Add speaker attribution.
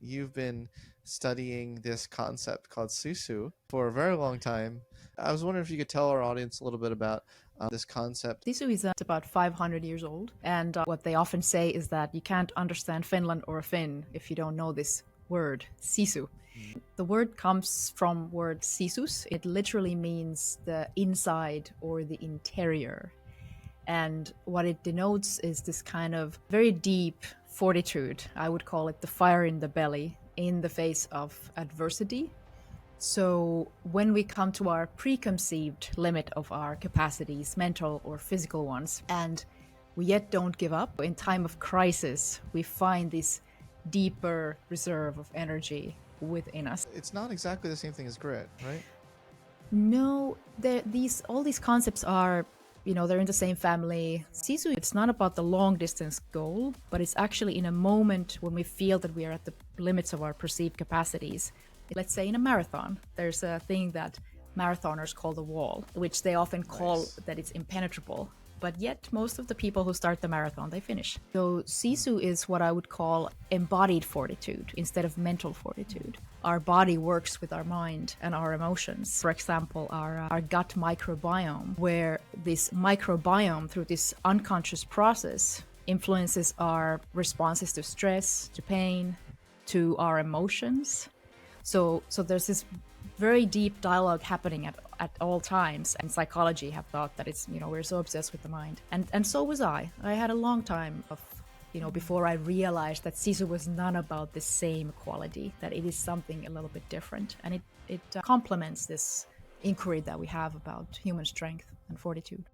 Speaker 1: you've been studying this concept called Sisu for a very long time. I was wondering if you could tell our audience a little bit about this concept.
Speaker 2: Sisu is about 500 years old, and what they often say is that you can't understand Finland or a Finn if you don't know this word, Sisu. The word comes from word sisus. It literally means the inside or the interior. And what it denotes is this kind of very deep fortitude. I would call it the fire in the belly in the face of adversity. So when we come to our preconceived limit of our capacities, mental or physical ones, and we yet don't give up, in time of crisis, we find this deeper reserve of energy within us.
Speaker 1: It's not exactly the same thing as grit, right?
Speaker 2: No, all these concepts are, they're in the same family. Sisu, it's not about the long distance goal, but it's actually in a moment when we feel that we are at the limits of our perceived capacities. Let's say in a marathon, there's a thing that marathoners call the wall, which they often call that it's impenetrable. But yet most of the people who start the marathon, they finish. So Sisu is what I would call embodied fortitude instead of mental fortitude. Our body works with our mind and our emotions. For example, our gut microbiome, where this microbiome, through this unconscious process, influences our responses to stress, to pain, to our emotions. So there's this very deep dialogue happening at all times, and psychology have thought that it's, we're so obsessed with the mind, and so was I had a long time of, before I realized that Sisu was not about the same quality, that it is something a little bit different, and it complements this inquiry that we have about human strength and fortitude.